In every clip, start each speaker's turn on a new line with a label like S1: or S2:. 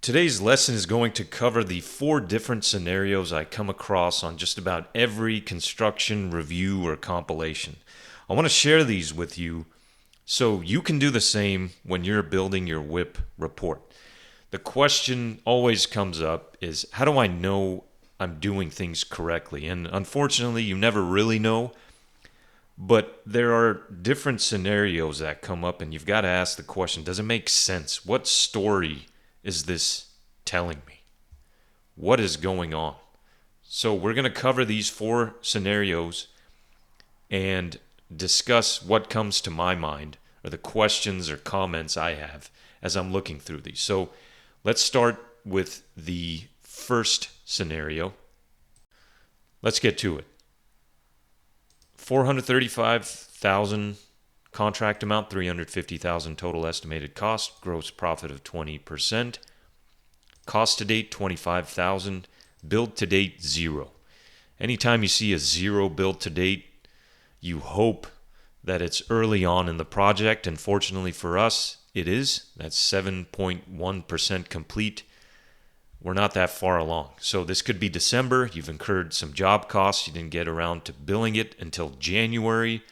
S1: Today's lesson is going to cover the 4 different scenarios I come across on just about every construction review or compilation. I want to share these with you so you can do the same when you're building your WIP report. The question always comes up is, how do I know I'm doing things correctly? And unfortunately, you never really know. But there are different scenarios that come up, and you've got to ask the question, does it make sense? What story is this telling me? What is going on? So we're going to cover these 4 scenarios and discuss what comes to my mind, or the questions or comments I have as I'm looking through these. So let's start with the first scenario. Let's get to it. $435,000 contract amount, $350,000 total estimated cost, gross profit of 20%, cost to date $25,000, build to date 0. Anytime you see a 0 build to date, you hope that it's early on in the project, and fortunately for us, it is. That's 7.1% complete. We're not that far along. So this could be December. You've incurred some job costs. You didn't get around to billing it until January.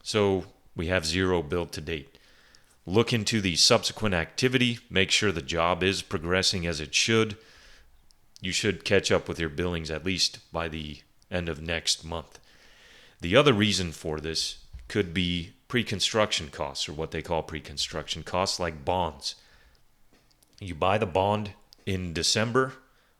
S1: So we have 0 build to date. Look into the subsequent activity. Make sure the job is progressing as it should. You should catch up with your billings at least by the end of next month. The other reason for this could be pre-construction costs, or what they call pre-construction costs, like bonds. You buy the bond in December,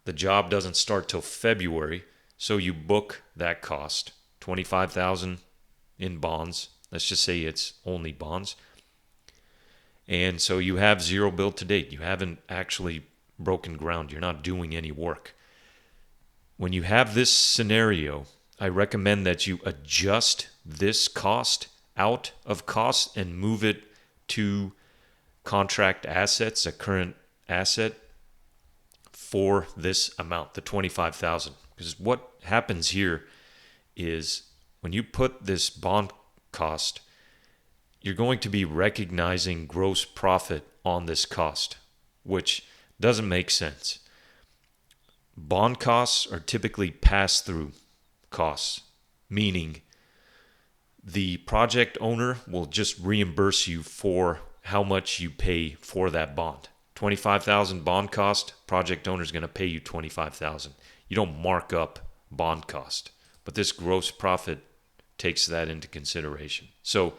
S1: the job doesn't start till February, so you book that cost, $25,000 in bonds. Let's just say it's only bonds. And so you have 0 build to date. You haven't actually broken ground. You're not doing any work. When you have this scenario, I recommend that you adjust this cost out of cost and move it to contract assets, a current asset, for this amount, the $25,000. Because what happens here is when you put this bond cost, you're going to be recognizing gross profit on this cost, which doesn't make sense. Bond costs are typically pass-through costs, meaning the project owner will just reimburse you for how much you pay for that bond. $25,000 bond cost, project owner is going to pay you $25,000. You don't mark up bond cost, but this gross profit takes that into consideration. So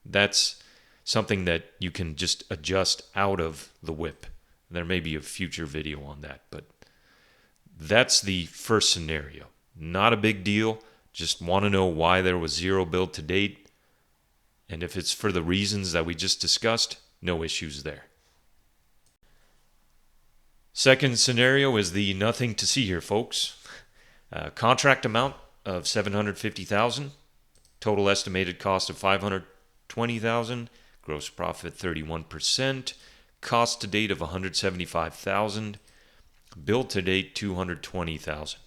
S1: that's something that you can just adjust out of the WIP. There may be a future video on that, but that's the first scenario. Not a big deal. Just want to know why there was 0 build to date. And if it's for the reasons that we just discussed, no issues there. Second scenario is the nothing to see here, folks. Contract amount of $750,000, total estimated cost of $520,000, gross profit 31%, cost to date of $175,000, build to date $220,000.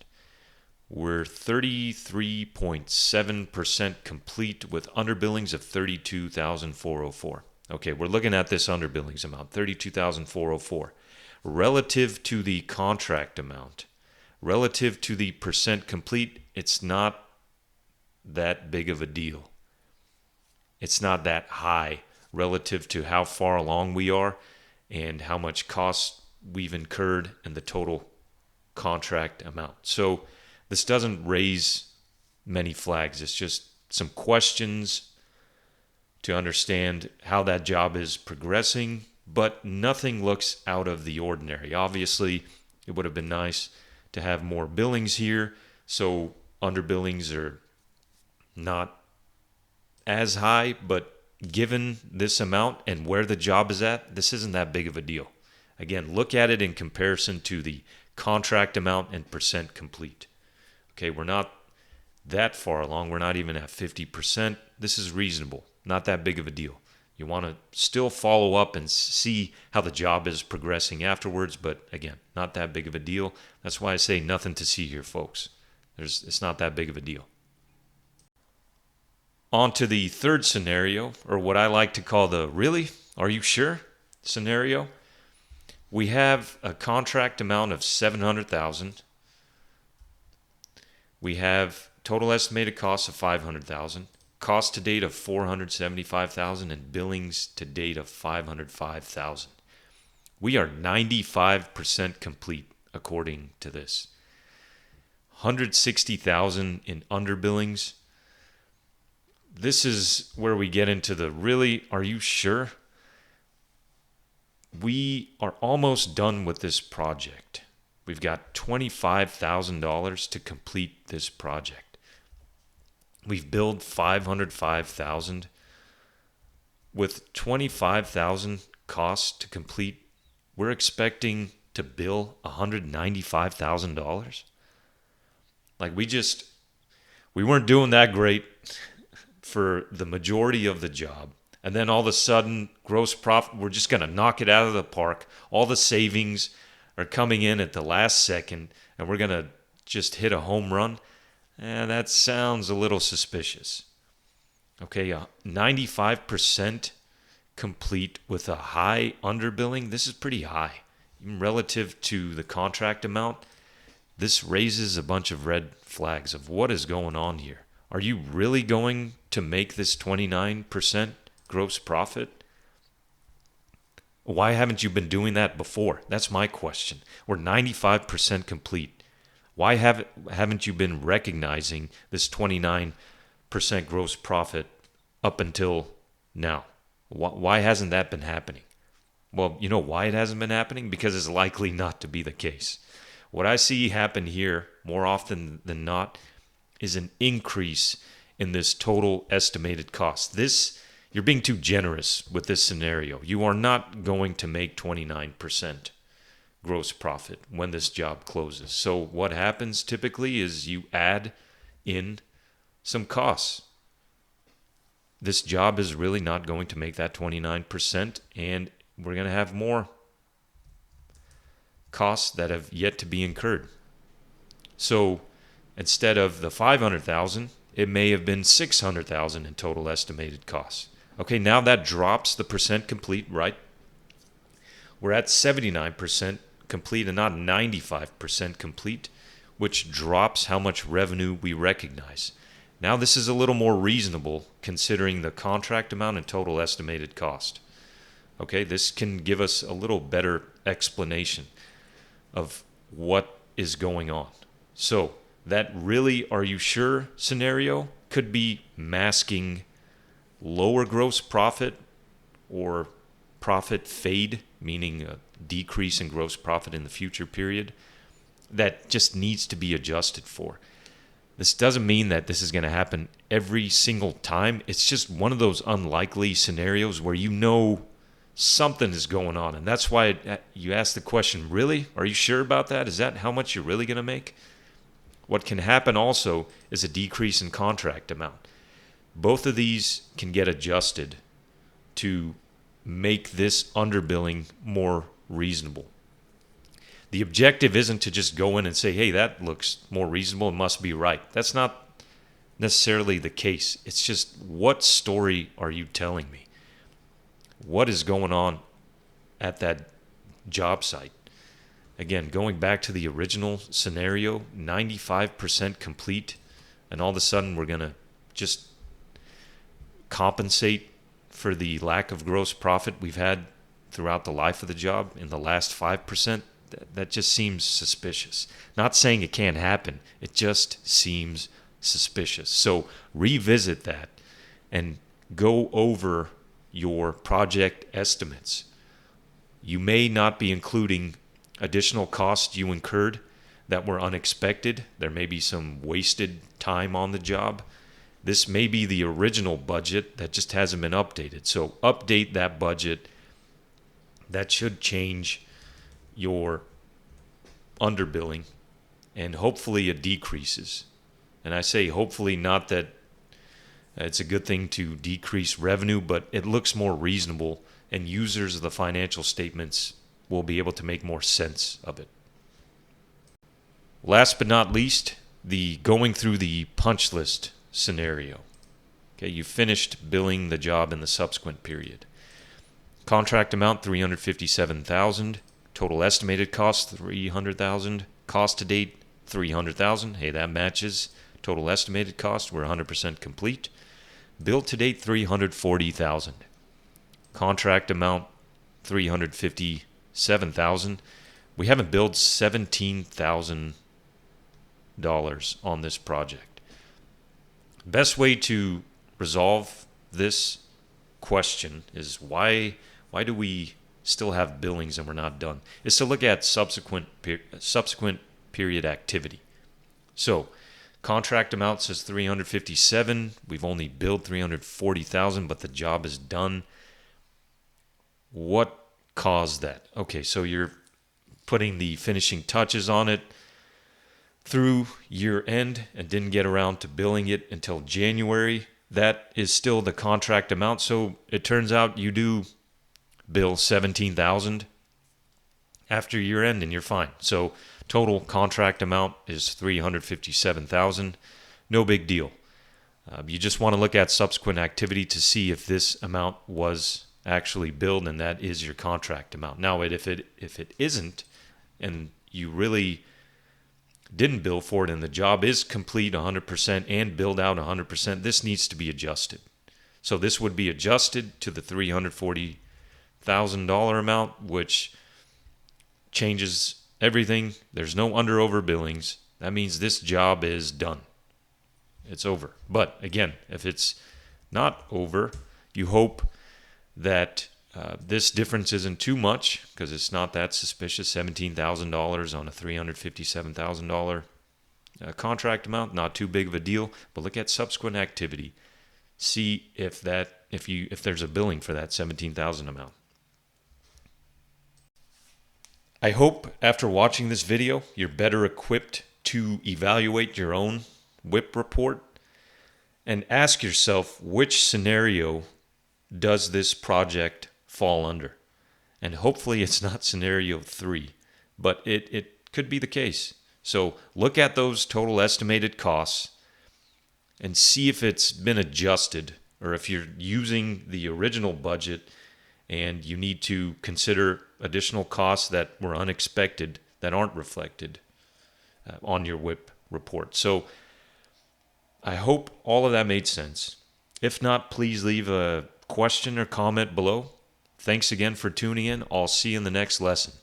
S1: We're 33.7% complete with underbillings of $32,404. Okay, we're looking at this underbillings amount, $32,404. Relative to the contract amount, relative to the percent complete, it's not that big of a deal. It's not that high relative to how far along we are and how much cost we've incurred and the total contract amount. So this doesn't raise many flags. It's just some questions to understand how that job is progressing, but nothing looks out of the ordinary. Obviously, it would have been nice to have more billings here, so underbillings are not as high, but given this amount and where the job is at, this isn't that big of a deal. Again, look at it in comparison to the contract amount and percent complete. Okay, we're not that far along. We're not even at 50%. This is reasonable, not that big of a deal. You want to still follow up and see how the job is progressing afterwards, but again, not that big of a deal. That's why I say nothing to see here, folks. It's not that big of a deal. On to the third scenario, or what I like to call the really, are you sure scenario. We have a contract amount of $700,000. We have total estimated costs of $500,000, cost to date of $475,000, and billings to date of $505,000. We are 95% complete according to this. $160,000 in underbillings. This is where we get into the really, are you sure? We are almost done with this project. We've got $25,000 to complete this project. We've billed $505,000 with $25,000 costs to complete. We're expecting to bill $195,000. Like we weren't doing that great for the majority of the job. And then all of a sudden, gross profit, we're just going to knock it out of the park. All the savings are coming in at the last second, and we're going to just hit a home run. And that sounds a little suspicious. Okay, 95% complete with a high underbilling. This is pretty high. Even relative to the contract amount, this raises a bunch of red flags of what is going on here. Are you really going to make this 29% gross profit? Why haven't you been doing that before? That's my question. We're 95% complete. Why haven't you been recognizing this 29% gross profit up until now? Why hasn't that been happening? Well, you know why it hasn't been happening? Because it's likely not to be the case. What I see happen here more often than not is an increase in this total estimated cost. You're being too generous with this scenario. You are not going to make 29% gross profit when this job closes. So what happens typically is you add in some costs. This job is really not going to make that 29%, and we're going to have more costs that have yet to be incurred. So instead of the $500,000, it may have been $600,000 in total estimated costs. Okay, now that drops the percent complete, right? We're at 79% complete and not 95% complete, which drops how much revenue we recognize. Now this is a little more reasonable considering the contract amount and total estimated cost. Okay, this can give us a little better explanation of what is going on. So that really, are you sure scenario could be masking lower gross profit or profit fade, meaning a decrease in gross profit in the future period that just needs to be adjusted for. This doesn't mean that this is going to happen every single time. It's just one of those unlikely scenarios where you know something is going on. And that's why you ask the question, really? Are you sure about that? Is that how much you're really going to make? What can happen also is a decrease in contract amount. Both of these can get adjusted to make this underbilling more reasonable. The objective isn't to just go in and say, hey, that looks more reasonable, it must be right. That's not necessarily the case. It's just, what story are you telling me? What is going on at that job site? Again, going back to the original scenario, 95% complete, and all of a sudden we're going to just compensate for the lack of gross profit we've had throughout the life of the job in the last 5%. That just seems suspicious. Not saying it can't happen. It just seems suspicious. So revisit that and go over your project estimates. You may not be including additional costs you incurred that were unexpected. There may be some wasted time on the job. This may be the original budget that just hasn't been updated. So update that budget. That should change your underbilling, and hopefully it decreases. And I say hopefully, not that it's a good thing to decrease revenue, but it looks more reasonable, and users of the financial statements will be able to make more sense of it. Last but not least, the going through the punch list scenario. Okay, you finished billing the job in the subsequent period. Contract amount $357,000, Total estimated cost, $300,000. Cost to date, $300,000. Hey, that matches. Total estimated cost, we're 100% complete. Build to date, $340,000. Contract amount, $357,000. We haven't billed $17,000 on this project. Best way to resolve this question is why do we still have billings and we're not done? Is to look at subsequent period activity. So contract amount says 357. We've only billed 340,000, but the job is done. What caused that? Okay, so you're putting the finishing touches on it through year end and didn't get around to billing it until January. That is still the contract amount. So it turns out you do bill 17,000 after year end and you're fine. So total contract amount is 357,000. No big deal. You just want to look at subsequent activity to see if this amount was actually billed, and that is your contract amount. Now, if it isn't, and you really didn't bill for it, and the job is complete 100% and billed out 100%, this needs to be adjusted. So this would be adjusted to the $340,000 amount, which changes everything. There's no under/over billings. That means this job is done. It's over. But again, if it's not over, you hope that this difference isn't too much, because it's not that suspicious. $17,000 on a $357,000 contract amount, not too big of a deal. But look at subsequent activity. See if there's a billing for that $17,000 amount. I hope after watching this video, you're better equipped to evaluate your own WIP report and ask yourself, which scenario does this project fall under? And hopefully it's not scenario 3, but it could be the case. So look at those total estimated costs and see if it's been adjusted, or if you're using the original budget and you need to consider additional costs that were unexpected that aren't reflected on your WIP report. So I hope all of that made sense. If not, please leave a question or comment below. Thanks again for tuning in. I'll see you in the next lesson.